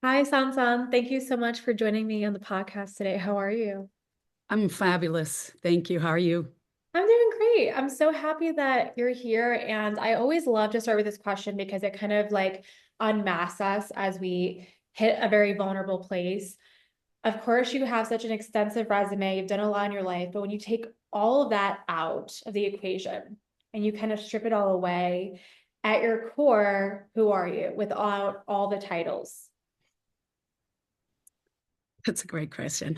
Hi, Sansan. Thank you so much for joining me on the podcast today. How are you? I'm fabulous. Thank you. How are you? I'm doing great. I'm so happy that you're here. And I always love to start with this question because it kind of like unmasks us as we hit a very vulnerable place. Of course, you have such an extensive resume, you've done a lot in your life, but when you take all of that out of the equation and you kind of strip it all away, at your core, who are you without all the titles? That's a great question.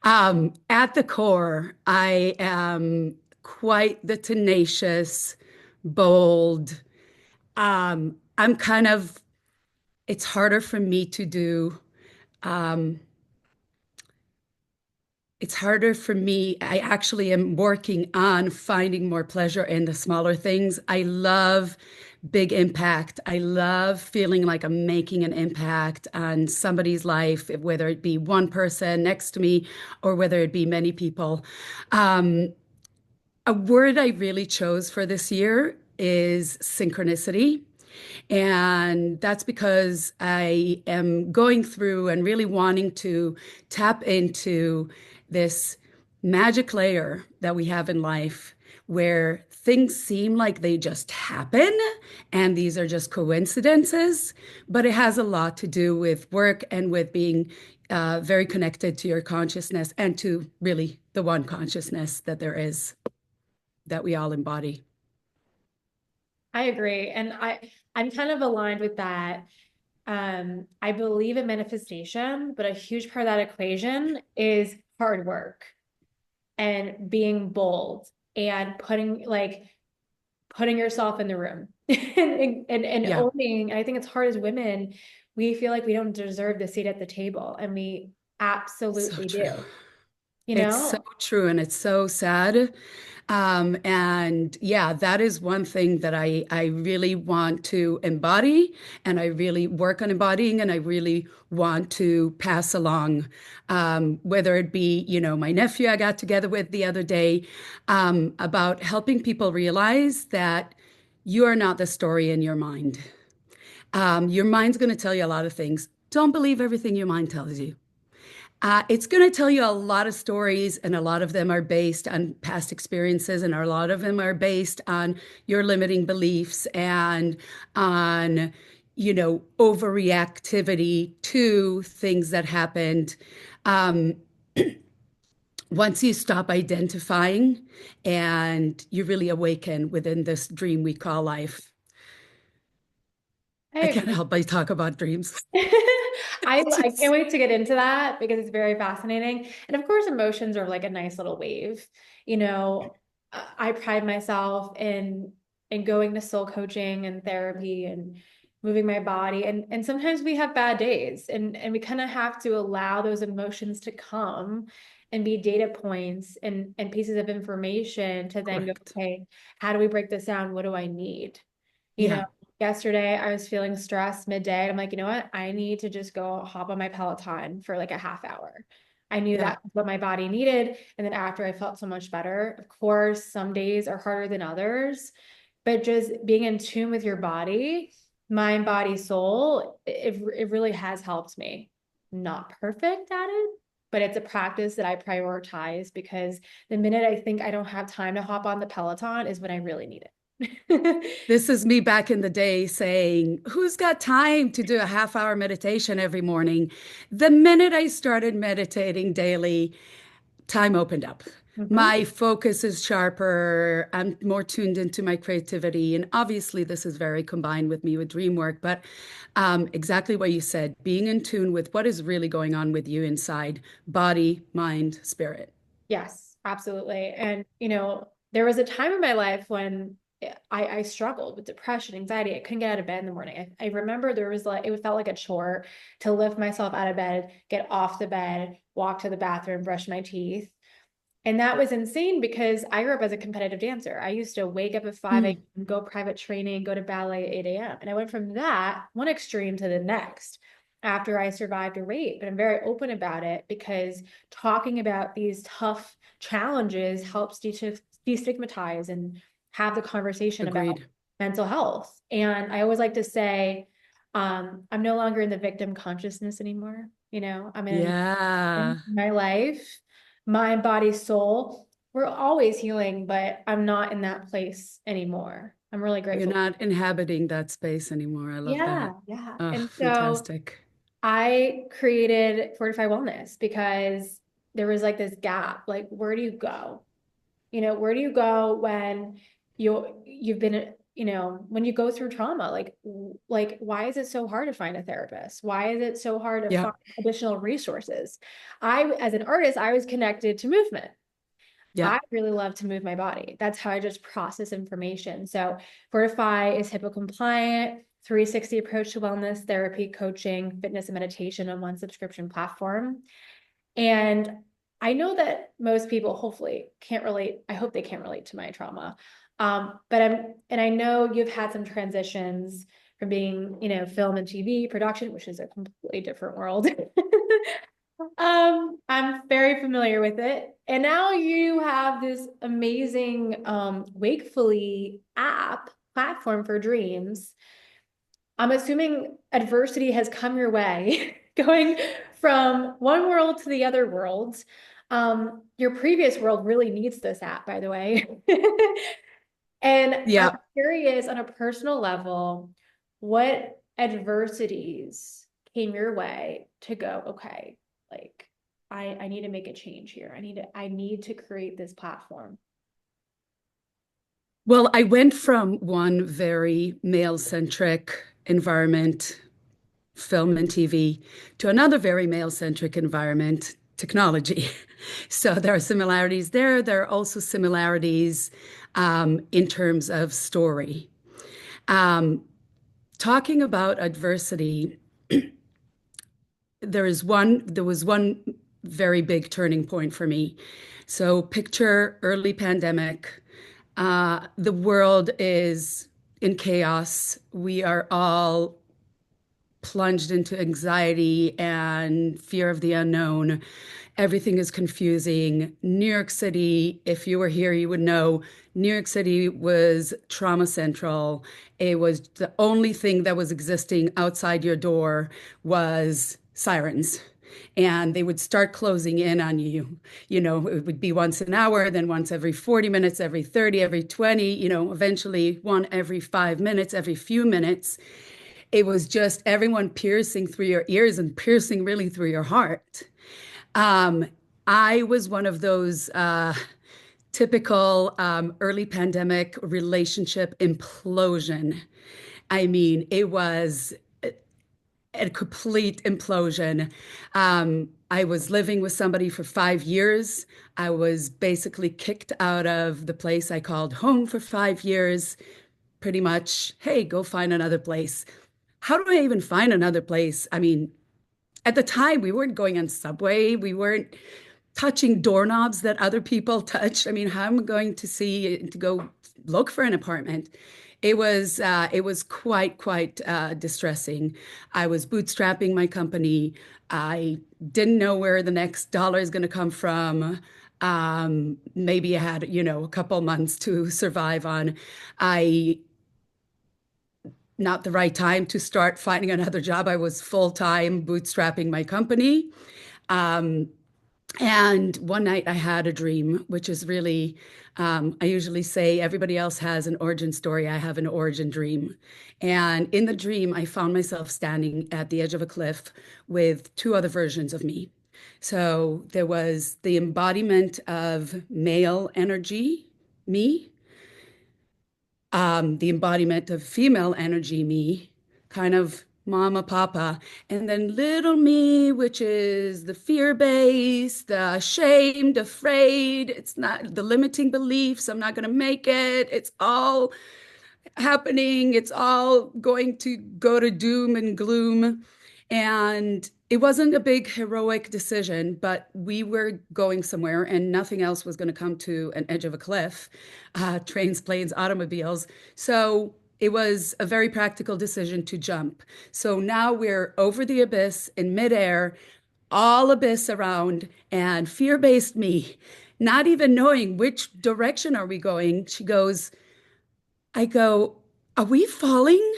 At the core, I am quite the tenacious, bold. I'm kind of, it's harder for me to do. Um, it's harder for me. I actually am working on finding more pleasure in the smaller things. I love big impact. I love feeling like I'm making an impact on somebody's life, whether it be one person next to me or whether it be many people. Um, a word I really chose for this year is synchronicity. And that's because I am going through and really wanting to tap into this magic layer that we have in life where things seem like they just happen and these are just coincidences, but it has a lot to do with work and with being very connected to your consciousness and to really the one consciousness that there is that we all embody. I agree. I'm kind of aligned with that. I believe in manifestation, but a huge part of that equation is hard work and being bold and putting yourself in the room and Yeah, owning. And I think it's hard as women, we feel like we don't deserve the seat at the table, and we so absolutely true. do, you It's so know? true and it's so sad. And yeah, that is one thing that I really want to embody and I really work on embodying and I really want to pass along. Whether it be, my nephew I got together with the other day, about helping people realize that you are not the story in your mind. Your mind's going to tell you a lot of things. Don't believe everything your mind tells you. It's going to tell you a lot of stories, and a lot of them are based on past experiences, and a lot of them are based on your limiting beliefs and on, overreactivity to things that happened. Um, Once you stop identifying and you really awaken within this dream we call life, I I can't agree. help but talk about dreams. I can't Just, wait to get into that because it's very fascinating. And of course, emotions are like a nice little wave. You know, I pride myself in going to soul coaching and therapy and moving my body. And sometimes we have bad days and we kind of have to allow those emotions to come and be data points and pieces of information to then go, correct. okay, how do we break this down? What do I need? You know, Yeah, yesterday I was feeling stressed midday. I'm like, you know what? I need to just go hop on my Peloton for like a half hour. I knew yeah, that's what my body needed. And then after I felt so much better. Of course, some days are harder than others, but just being in tune with your body, mind, body, soul, it really has helped me. Not perfect at it, but it's a practice that I prioritize because the minute I think I don't have time to hop on the Peloton is when I really need it. this is me back in the day saying, who's got time to do a half-hour meditation every morning? The minute I started meditating daily, time opened up. Mhm. My focus is sharper. I'm more tuned into my creativity. And obviously, this is very combined with me with dream work. But exactly what you said, being in tune with what is really going on with you inside body, mind, spirit. Yes, absolutely. And, there was a time in my life when I struggled with depression, anxiety. I couldn't get out of bed in the morning. I remember there was like, it felt like a chore to lift myself out of bed, get off the bed, walk to the bathroom, brush my teeth. And that was insane because I grew up as a competitive dancer. I used to wake up at 5 Mm, a.m., go private training, go to ballet at 8 a.m. And I went from that one extreme to the next after I survived a rape. But I'm very open about it because talking about these tough challenges helps destigmatize and have the conversation about agreed. mental health. And I always like to say, I'm no longer in the victim consciousness anymore. I'm in Yeah. my life, mind, body, soul. We're always healing, but I'm not in that place anymore. I'm really You're grateful. not inhabiting that space anymore. I love Yeah, that. yeah. Oh, And so fantastic. I created Fortify Wellness because there was like this gap. Like, where do you go? Where do you go when you've been, when you go through trauma? Like why is it so hard to find a therapist? Why is it so hard to Yeah. find additional resources? As an artist, I was connected to movement. Yeah. I really love to move my body. That's how I just process information. So Fortify is HIPAA compliant, 360 approach to wellness, therapy, coaching, fitness, and meditation on one subscription platform. And I know that most people hopefully can't relate. I hope they can't relate to my trauma. And I know you've had some transitions from being, film and TV production, which is a completely different world. I'm very familiar with it. And now you have this amazing Wakefully app platform for dreams. I'm assuming adversity has come your way, going from one world to the other world. Your previous world really needs this app, by the way. And I'm Yeah. curious on a personal level, what adversities came your way to go, okay, like I need to make a change here. I need to create this platform. Well, I went from one very male-centric environment, film and TV, to another very male-centric environment, technology. So there are similarities there. There are also similarities in terms of story. Um, Talking about adversity, there was one very big turning point for me. So picture early pandemic. The world is in chaos. We are all plunged into anxiety and fear of the unknown. Everything is confusing. New York City, if you were here, you would know New York City was trauma central. It was the only thing that was existing outside your door was sirens. And they would start closing in on you. It would be once an hour, then once every 40 minutes, every 30, every 20, eventually one every 5 minutes, every few minutes. It was just everyone piercing through your ears and piercing really through your heart. Um, I was one of those typical early pandemic relationship implosion. I mean, it was a complete implosion. I was living with somebody for 5 years. I was basically kicked out of the place I called home for 5 years. Pretty much, hey, go find another place. How do I even find another place? I mean, at the time, we weren't going on Subway. We weren't touching doorknobs that other people touch. I mean, how am I going to go look for an apartment? It was quite distressing. I was bootstrapping my company. I didn't know where the next dollar is going to come from. Maybe I had, a couple months to survive on. I Not the right time to start finding another job. I was full time bootstrapping my company. Um, and one night I had a dream, which is really, I usually say everybody else has an origin story. I have an origin dream. And in the dream, I found myself standing at the edge of a cliff with two other versions of me. So there was the embodiment of male energy, me, the embodiment of female energy, me, kind of mama, papa, and then little me, which is the fear based, the ashamed, afraid. It's not the limiting beliefs. I'm not going to make it. It's all happening. It's all going to go to doom and gloom. And it wasn't a big heroic decision, but we were going somewhere and nothing else was going to come to an edge of a cliff, trains, planes, automobiles. So it was a very practical decision to jump. So now we're over the abyss in midair, all abyss around, and fear-based me, not even knowing which direction are we going. I go, are we falling?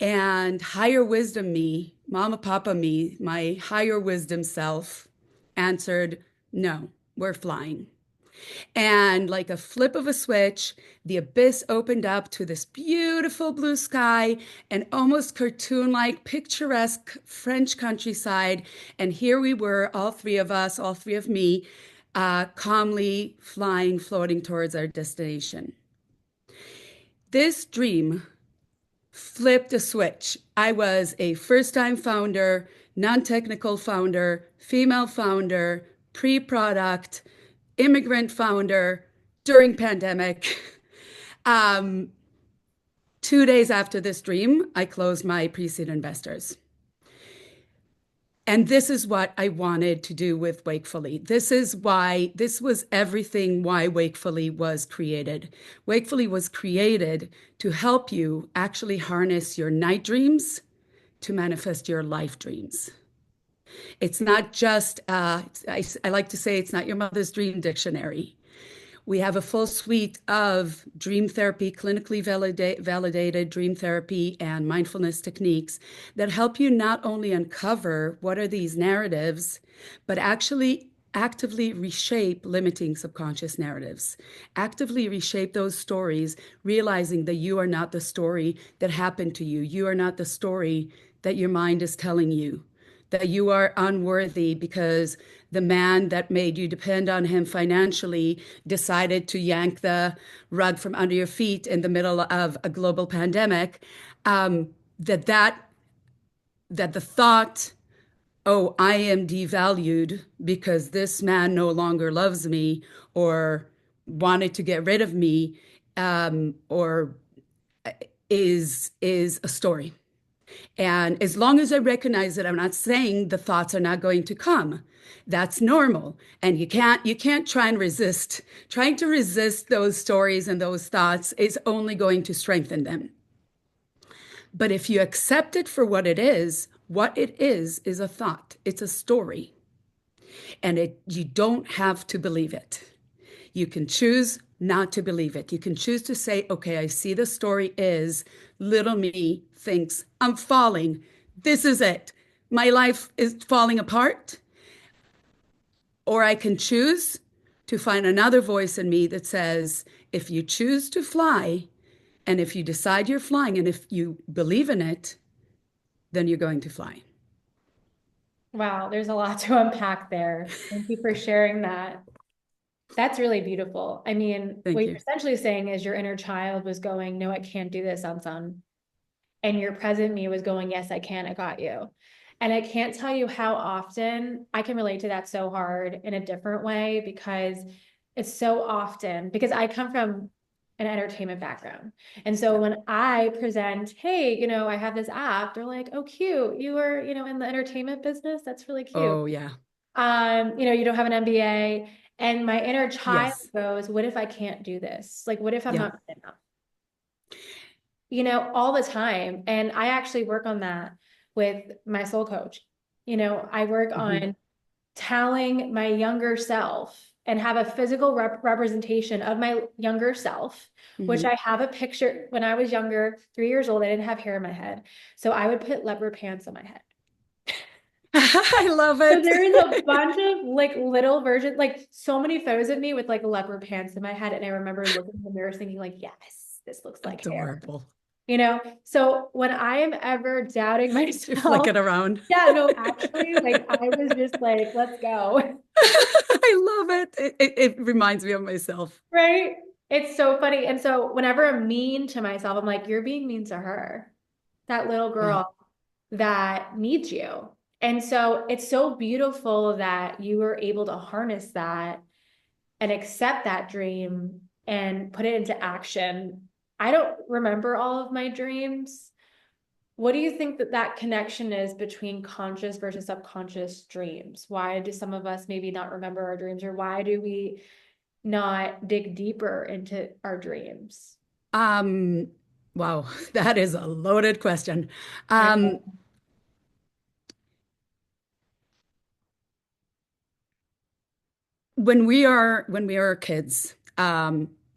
And higher wisdom me, mama, papa me, my higher wisdom self answered, no, we're flying. And like a flip of a switch, the abyss opened up to this beautiful blue sky and almost cartoon like, picturesque French countryside. And here we were, all three of us, all three of me, calmly flying, floating towards our destination. This dream flipped a switch. I was a first time founder, non technical founder, female founder, pre product, immigrant founder during pandemic. Um, 2 days after this dream, I closed my pre-seed investors. And this is what I wanted to do with Wakefully. This was everything why Wakefully was created. Wakefully was created to help you actually harness your night dreams to manifest your life dreams. It's not just, I like to say, it's not your mother's dream dictionary. We have a full suite of dream therapy, clinically validated dream therapy and mindfulness techniques that help you not only uncover what are these narratives, but actually actively reshape limiting subconscious narratives. Actively reshape those stories, realizing that you are not the story that happened to you. You are not the story that your mind is telling you, that you are unworthy because the man that made you depend on him financially decided to yank the rug from under your feet in the middle of a global pandemic. Um, that that that the thought, oh, I am devalued because this man no longer loves me or wanted to get rid of me, or is a story. And as long as I recognize that, I'm not saying the thoughts are not going to come. That's normal. And you can't try and resist. Trying to resist those stories and those thoughts is only going to strengthen them. But if you accept it for what it is a thought. It's a story. And you don't have to believe it. You can choose not to believe it. You can choose to say, okay, I see the story is little me thinks I'm falling. This is it. My life is falling apart. Or I can choose to find another voice in me that says, if you choose to fly, and if you decide you're flying, and if you believe in it, then you're going to fly. Wow, there's a lot to unpack there. Thank you for sharing that. That's really beautiful. I mean, what Thank you're you. essentially saying is your inner child was going, no, I can't do this, Sansan. And your present me was going, yes, I can, I got you. And I can't tell you how often I can relate to that so hard in a different way because it's so often, because I come from an entertainment background. And so Yeah. when I present, hey, I have this app, they're like, oh, cute. You were, in the entertainment business. That's really cute. Oh, yeah. You don't have an MBA. And my inner child Yes. goes, what if I can't do this? Like, what if I'm Yeah. not good enough? All the time. And I actually work on that with my soul coach. I work Hmm. on telling my younger self and have a physical representation of my younger self, which Hmm. I have a picture when I was younger, 3 years old, I didn't have hair in my head. So I would put leopard pants on my head. I love So it. there is a bunch of like little versions, like so many photos of me with like leopard pants in my head. And I remember looking in the mirror thinking like, yes, this looks like hair. Adorable. So when I am ever doubting You flick myself, it around. yeah, no, actually, like I was just like, let's go. I love it. It reminds me of myself. Right? It's so funny. And so whenever I'm mean to myself, I'm like, you're being mean to her, that little Yeah. girl that needs you. And so it's so beautiful that you were able to harness that and accept that dream and put it into action. I don't remember all of my dreams. What do you think that connection is between conscious versus subconscious dreams? Why do some of us maybe not remember our dreams, or why do we not dig deeper into our dreams? Um, wow, that is a loaded question. I Um, know. when we are kids,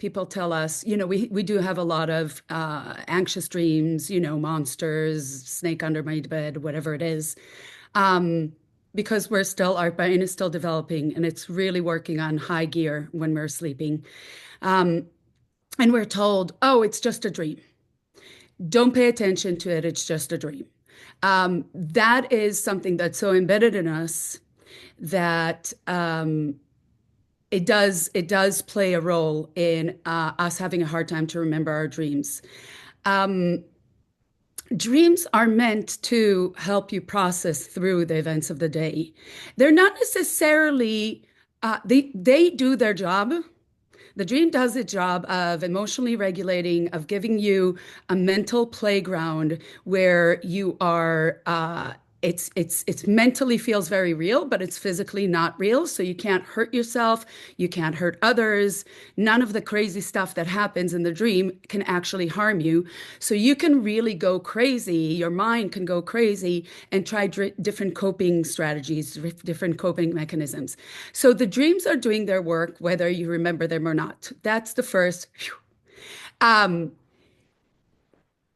people tell us, we do have a lot of anxious dreams, monsters, snake under my bed, whatever it is. Um, because our brain is still developing and it's really working on high gear when we're sleeping. Um, and we're told, oh, it's just a dream. Don't pay attention to it. It's just a dream. That is something that's so embedded in us that it does play a role in us having a hard time to remember our dreams. Um, Dreams are meant to help you process through the events of the day. They're not necessarily they do their job. The dream does its job of emotionally regulating, of giving you a mental playground where you are. It's mentally feels very real, but it's physically not real. So you can't hurt yourself, you can't hurt others. None of the crazy stuff that happens in the dream can actually harm you. So you can really go crazy. Your mind can go crazy and try different coping strategies, different coping mechanisms. So the dreams are doing their work, whether you remember them or not. That's the first. Um,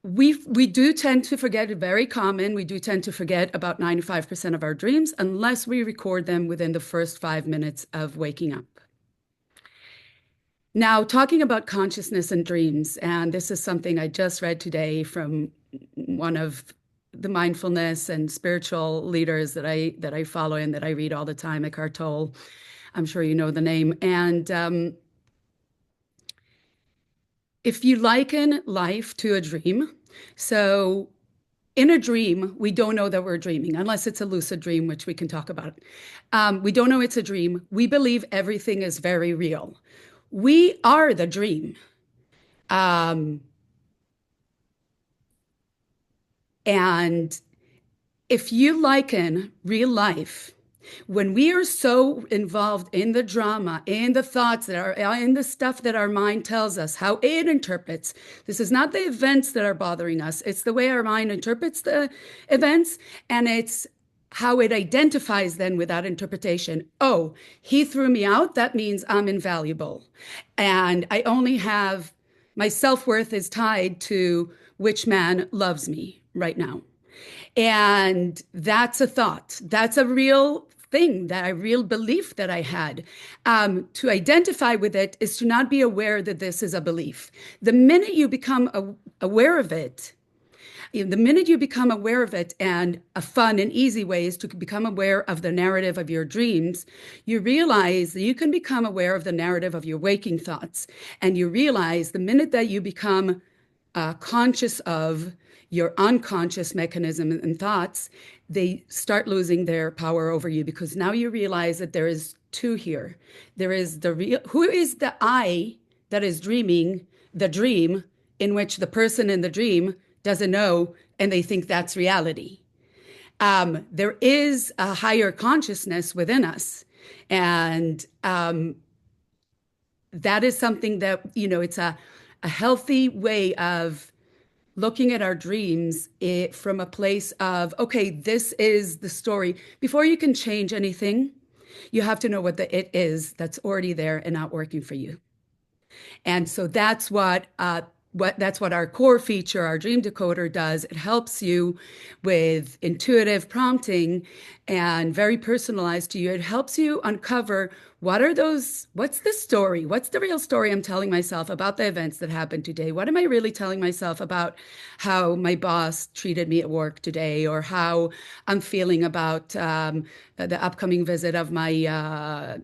we do tend to forget, very common. We do tend to forget about 95% of our dreams unless we record them within the first 5 minutes of waking up. Now, talking about consciousness and dreams, and this is something I just read today from one of the mindfulness and spiritual leaders that I follow and that I read all the time, Eckhart Tolle. I'm sure you know the name. And if you liken life to a dream, so in a dream, we don't know that we're dreaming unless it's a lucid dream, which we can talk about. We don't know it's a dream. We believe everything is very real. We are the dream. Um, and if you liken real life, when we are so involved in the drama, in the thoughts that are in the stuff that our mind tells us, how it interprets, this is not the events that are bothering us, it's the way our mind interprets the events, and it's how it identifies then with that interpretation. Oh, he threw me out. That means I'm invaluable. And I only have my self-worth is tied to which man loves me right now. And that's a thought. That's a real thing, that a real belief that I had. To identify with it is to not be aware that this is a belief. The minute you become aware of it, the minute you become aware of it, and a fun and easy way is to become aware of the narrative of your dreams, you realize that you can become aware of the narrative of your waking thoughts. And you realize the minute that you become conscious of your unconscious mechanism and thoughts, they start losing their power over you, because now you realize that there is two here. There is the real, who is the I that is dreaming the dream in which the person in the dream doesn't know and they think that's reality. There is a higher consciousness within us. And that is something that, it's a healthy way of looking at our dreams from a place of, okay, this is the story. Before you can change anything, you have to know what the it is that's already there and not working for you. And so that's what our core feature, our dream decoder, does. It helps you with intuitive prompting and very personalized to you. It helps you uncover what's the story? What's the real story I'm telling myself about the events that happened today? What am I really telling myself about how my boss treated me at work today, or how I'm feeling about the upcoming visit of my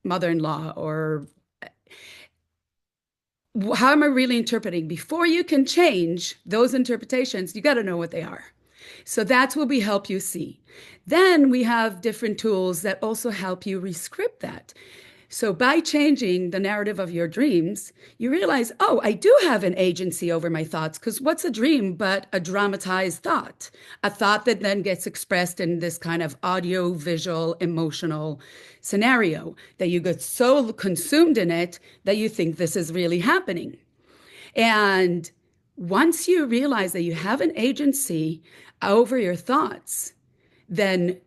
mother-in-law, or how am I really interpreting? Before you can change those interpretations, you got to know what they are. So that's what we help you see. Then we have different tools that also help you rescript that. So by changing the narrative of your dreams, you realize, oh, I do have an agency over my thoughts, because what's a dream but a dramatized thought? A thought that then gets expressed in this kind of audio, visual, emotional scenario that you get so consumed in it that you think this is really happening. And once you realize that you have an agency over your thoughts, then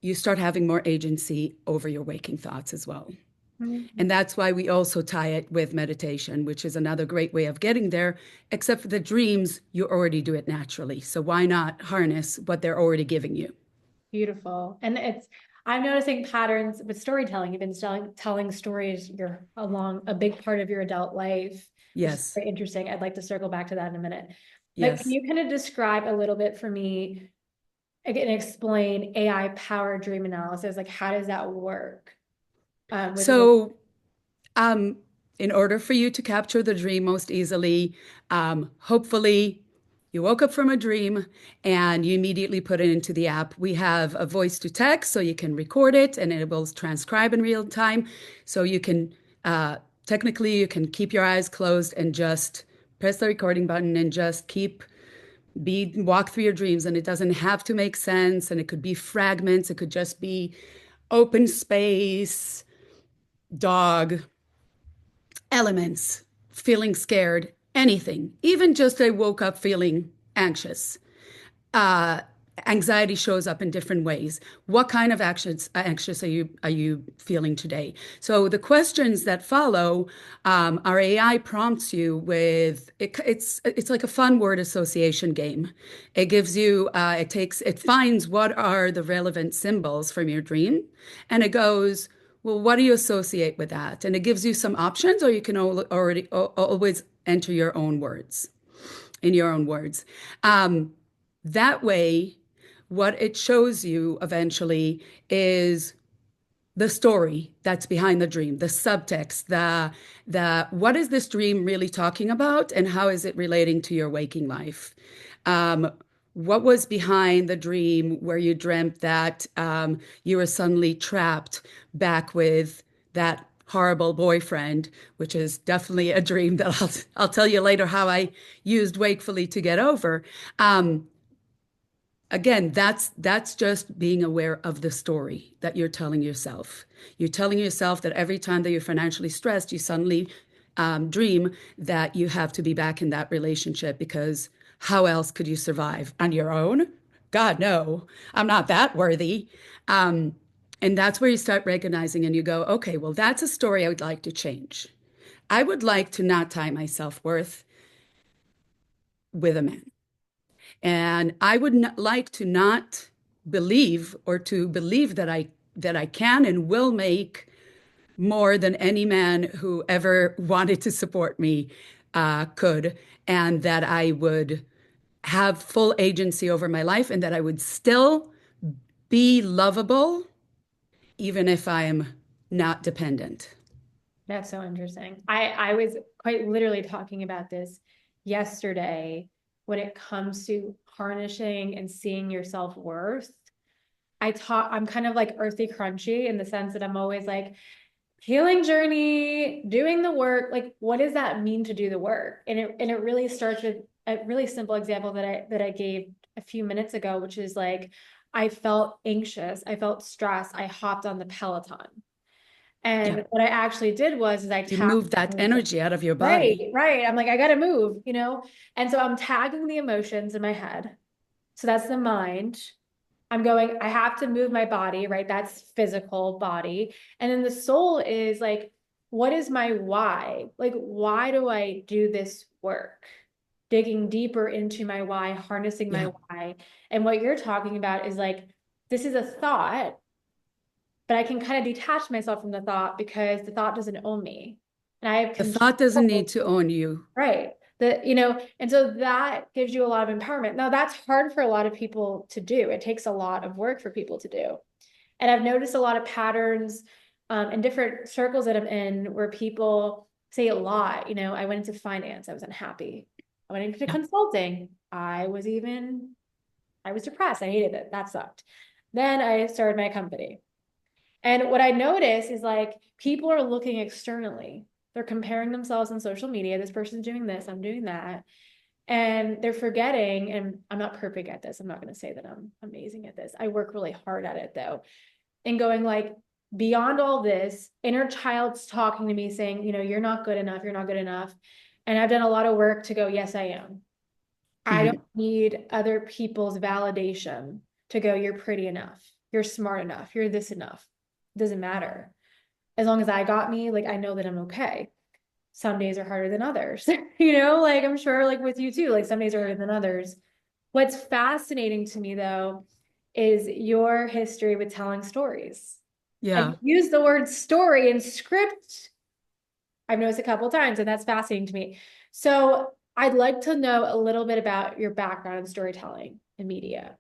you start having more agency over your waking thoughts as well. Mhm. And that's why we also tie it with meditation, which is another great way of getting there. Except for the dreams, you already do it naturally. So why not harness what they're already giving you? Beautiful. And I'm noticing patterns with storytelling. You've been telling stories you're along a big part of your adult life, which is Yes, very interesting. I'd like to circle back to that in a minute. But can yes. you kind of describe a little bit for me, again, explain AI powered dream analysis? Like, how does that work? With So Um, in order for you to capture the dream most easily, hopefully you woke up from a dream and you immediately put it into the app. We have a voice to text, so you can record it and it will transcribe in real time. So you can, technically, you can keep your eyes closed and just press the recording button and just walk through your dreams. And it doesn't have to make sense. And it could be fragments. It could just be open space, dog, elements, feeling scared, anything, even just I woke up feeling anxious. Uh, Anxiety shows up in different ways. What kind of anxious are you feeling today? So the questions that follow, our AI prompts you with it's like a fun word association game. It gives you it finds what are the relevant symbols from your dream, and it goes, well, what do you associate with that? And it gives you some options, or you can always enter your own words in your own words. That way, what it shows you eventually is the story that's behind the dream, the subtext, the what is this dream really talking about, and how is it relating to your waking life? Um, what was behind the dream where you dreamt that you were suddenly trapped back with that horrible boyfriend, which is definitely a dream that I'll tell you later how I used wakefully to get over. Um, Again, that's just being aware of the story that you're telling yourself. You're telling yourself that every time that you're financially stressed, you suddenly dream that you have to be back in that relationship because how else could you survive on your own? God, no, I'm not that worthy. Um, and that's where you start recognizing and you go, okay, well, that's a story I would like to change. I would like to not tie my self-worth with a man. And I would not like to not believe or to believe that I can and will make more than any man who ever wanted to support me could, and that I would have full agency over my life, and that I would still be lovable even if I am not dependent. That's so interesting. I was quite literally talking about this yesterday when it comes to harnessing and seeing your self-worth. I'm kind of like earthy crunchy in the sense that I'm always like healing journey, doing the work. Like, what does that mean to do the work? And it really starts with a really simple example that I gave a few minutes ago, which is like I felt anxious, I felt stressed, I hopped on the Peloton. Yeah. And what I actually did was is I You tagged move that energy out of your right, body. right. I'm like, I gotta move, you know? And so I'm tagging the emotions in my head. So that's the mind. I'm going, I have to move my body, right? That's physical body. And then the soul is like, what is my why? Like, why do I do this work? Digging deeper into my why, harnessing my Yeah. why. And what you're talking about is like, this is a thought, but I can kind of detach myself from the thought because the thought doesn't own me. And I have The thought doesn't need control, to own you. right? And so that gives you a lot of empowerment. Now, that's hard for a lot of people to do. It takes a lot of work for people to do. And I've noticed a lot of patterns in different circles that I'm in where people say a lot. I went into finance, I was unhappy. I went into Yeah. consulting, I was depressed. I hated it. That sucked. Then I started my company. And what I notice is like people are looking externally. They're comparing themselves on social media. This person's doing this, I'm doing that. And they're forgetting, and I'm not perfect at this. I'm not going to say that I'm amazing at this. I work really hard at it though. And going like beyond all this, inner child's talking to me saying, you're not good enough, you're not good enough. And I've done a lot of work to go, yes, I am. I don't Mhm. need other people's validation to go, you're pretty enough, you're smart enough, you're this enough. It doesn't matter. as long as I got me, like I know that I'm okay. Some days are harder than others. Like I'm sure like with you too, like some days are harder than others. What's fascinating to me though is your history with telling stories. And Yeah. you use the word story and script, I've noticed a couple of times, and that's fascinating to me. So I'd like to know a little bit about your background in storytelling and media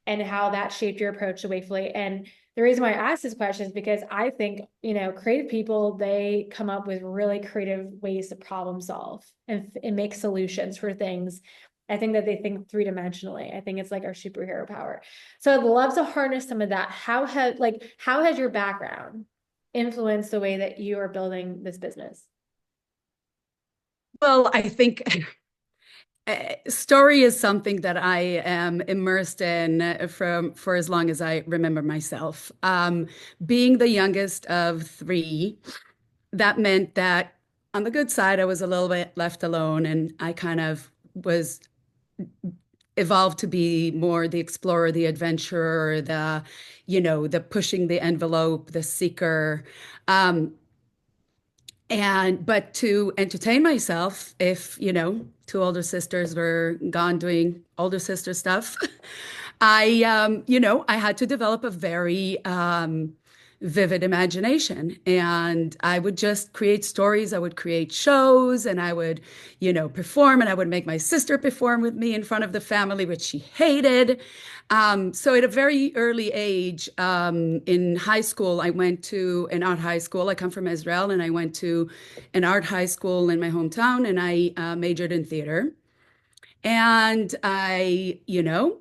and how that shaped your approach to Wakefully. And the reason why I ask this question is because I think, creative people, they come up with really creative ways to problem solve and make solutions for things. I think that they think three-dimensionally. I think it's like our superhero power. So I'd love to harness some of that. How has your background influenced the way that you are building this business? Well, I think story is something that I am immersed in from for as long as I remember myself. Being the youngest of three, that meant that on the good side, I was a little bit left alone, and I kind of was evolved to be more the explorer, the adventurer, the pushing the envelope, the seeker. Um, but to entertain myself, if, two older sisters were gone doing older sister stuff, I had to develop a very vivid imagination. And I would just create stories. I would create shows and I would, perform and I would make my sister perform with me in front of the family, which she hated. So at a very early age, in high school, I went to an art high school. I come from Israel and I went to an art high school in my hometown and I majored in theater. And I,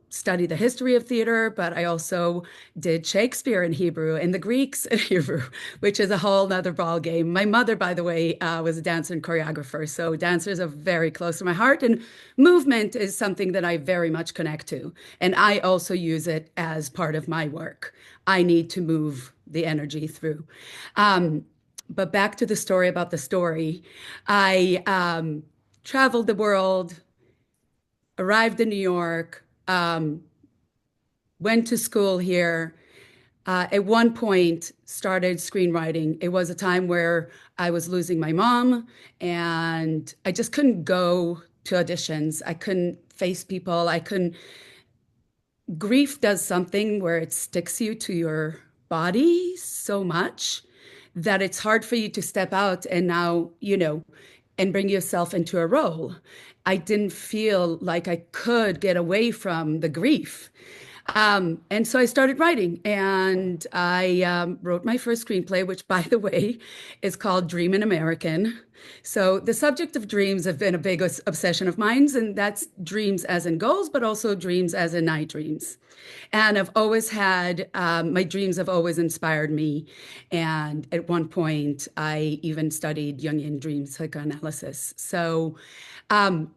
studied the history of theater, but I also did Shakespeare in Hebrew and the Greeks in Hebrew, which is a whole nother ball game. My mother, by the way, was a dancer and choreographer. So dancers are very close to my heart. And movement is something that I very much connect to. And I also use it as part of my work. I need to move the energy through. Um, but back to the story about the story. I traveled the world, arrived in New York, went to school here. At one point, started screenwriting. It was a time where I was losing my mom, and I just couldn't go to auditions. I couldn't face people. I couldn't. Grief does something where it sticks you to your body so much that it's hard for you to step out and now, and bring yourself into a role. I didn't feel like I could get away from the grief. And so I started writing, and I wrote my first screenplay, which, by the way, is called Dream in American. So the subject of dreams have been a big obsession of mine, and that's dreams as in goals, but also dreams as in night dreams. And I've always had my dreams have always inspired me. And at one point, I even studied Jungian dream psychoanalysis. So um,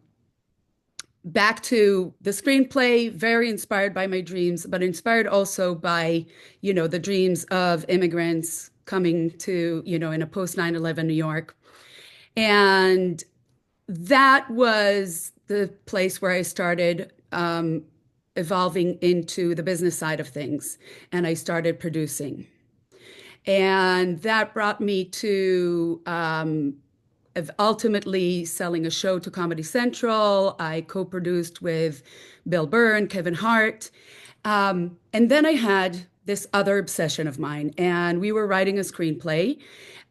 back to the screenplay, very inspired by my dreams, but inspired also by, the dreams of immigrants coming to, in a post 9/11 New York. And that was the place where I started evolving into the business side of things. And I started producing. And that brought me to of ultimately selling a show to Comedy Central. I co-produced with Bill Burr and Kevin Hart. And then I had this other obsession of mine, and we were writing a screenplay.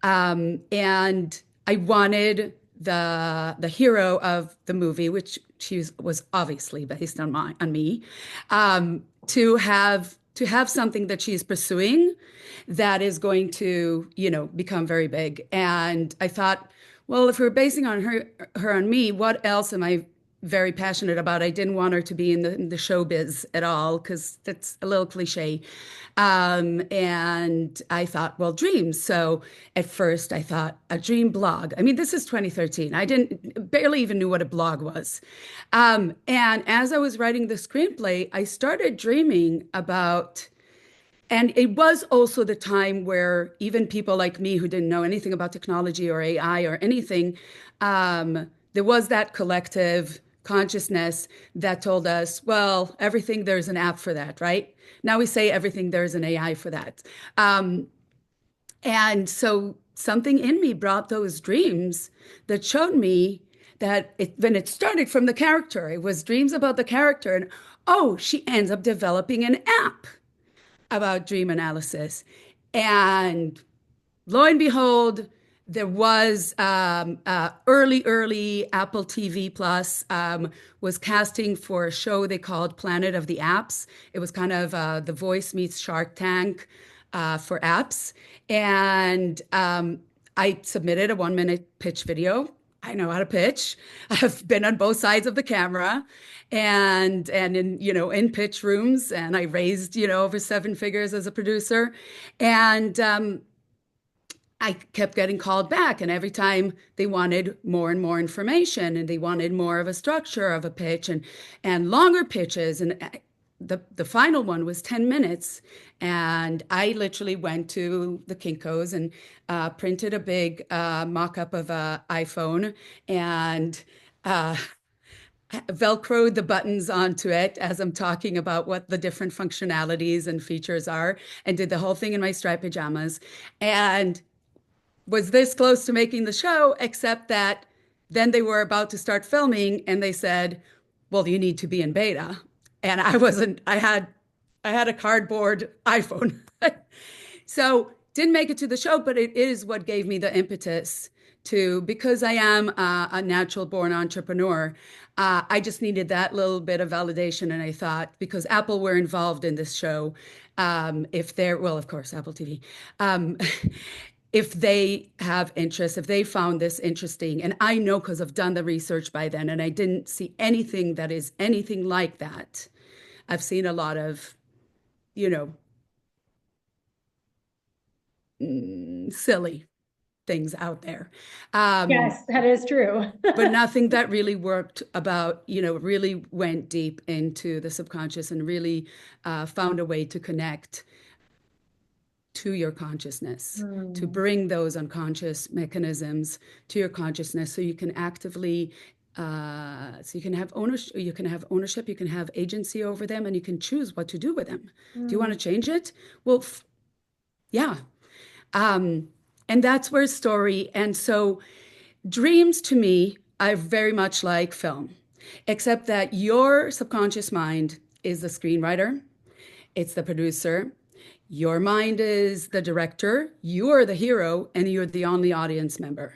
And I wanted the hero of the movie, which was obviously based on me, to have something that she's pursuing that is going to, become very big. And I thought, well, if we're basing on her on me, what else am I very passionate about? I didn't want her to be in the showbiz at all because that's a little cliche. And I thought, well, dreams. So at first I thought a dream blog. I mean, this is 2013. I didn't barely even knew what a blog was. And as I was writing the screenplay, I started dreaming about, and it was also the time where even people like me who didn't know anything about technology or AI or anything, there was that collective consciousness that told us, well, everything, there's an app for that, right? Now we say everything, there's an AI for that. Um, And so something in me brought those dreams that showed me that when it started from the character, it was dreams about the character. And oh, she ends up developing an app about dream analysis. And lo and behold, there was early Apple TV Plus was casting for a show they called Planet of the Apps. It was kind of The Voice meets Shark Tank for apps. And I submitted a 1 minute pitch video. I know how to pitch. I've been on both sides of the camera and in in pitch rooms, and I raised over 7 figures as a producer. And I kept getting called back, and every time they wanted more and more information, and they wanted more of a structure of a pitch and longer pitches. And the final one was 10 minutes, and I literally went to the Kinko's and printed a big mock-up of an iPhone and uh, velcroed the buttons onto it as I'm talking about what the different functionalities and features are, and did the whole thing in my striped pajamas. And was this close to making the show, except that then they were about to start filming and they said, well, you need to be in beta. And I wasn't, I had a cardboard iPhone. So didn't make it to the show, but it is what gave me the impetus to, because I am a natural born entrepreneur. I just needed that little bit of validation. And I thought, because Apple were involved in this show, if they're, well, of course, Apple TV, um, if they have interest, if they found this interesting, and I know because I've done the research by then, and I didn't see anything that is anything like that. I've seen a lot of, you know, silly things out there. Um, Yes, that is true. but nothing that really worked about, really went deep into the subconscious and really found a way to connect to your consciousness, to Hmm. bring those unconscious mechanisms to your consciousness so you can actively so you can have ownership, you can have agency over them, and you can choose what to do with them. Do you want Hmm. to change it? Well, yeah. Um, and that's where story, and so dreams to me are very much like film, except that your subconscious mind is the screenwriter, it's the producer. Your mind is the director, you're the hero, and you're the only audience member.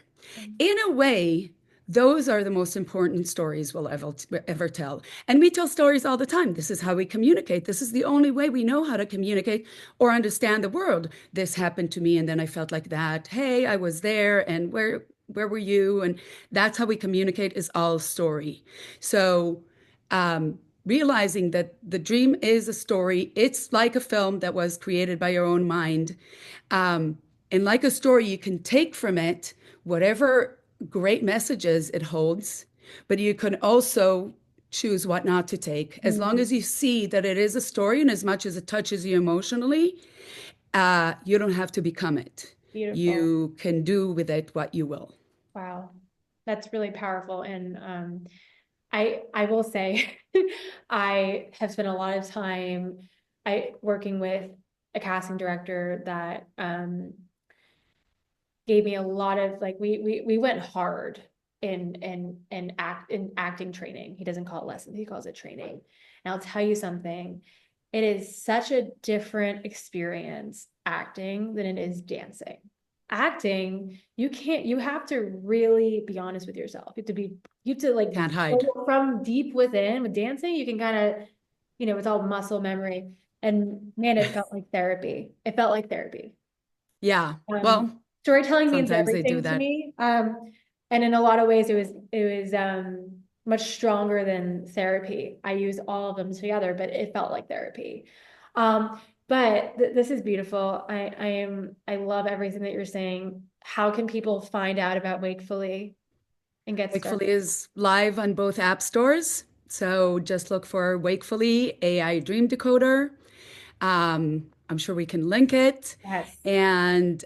In a way, those are the most important stories we'll ever tell. And we tell stories all the time. This is how we communicate. This is the only way we know how to communicate or understand the world. This happened to me, and then I felt like that. Hey, I was there, and where were you? And that's how we communicate, is all story. So realizing that the dream is a story, it's like a film that was created by your own mind. Um, and like a story, you can take from it whatever great messages it holds, but you can also choose what not to take. As long Hmm. as you see that it is a story, and as much as it touches you emotionally, you don't have to become it. Beautiful. You can do with it what you will. Wow. That's really powerful. And I will say I have spent a lot of time working with a casting director that gave me a lot of like we went hard in acting training. He doesn't call it lessons, he calls it training. And I'll tell you something, it is such a different experience acting than it is dancing. Acting, you have to really be honest with yourself. You have to like Can't hide. go from deep within. With dancing, you can kind of, it's all muscle memory. And man, it felt like therapy. It felt like therapy. Yeah. Um, Well, Storytelling means sometimes they do everything to that. me. And in a lot of ways, it was much stronger than therapy. I use all of them together, but it felt like therapy. But this is beautiful. I love everything that you're saying. How can people find out about Wakefully and get Wakefully started? is live on both app stores. So just look for Wakefully AI Dream Decoder. I'm sure we can link it, Yes. and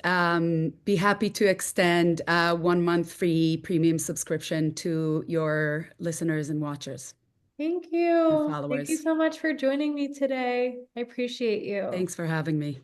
be happy to extend a 1 month free premium subscription to your listeners and watchers Thank and you. Thank you followers. so much for joining me today. I appreciate you. Thanks for having me.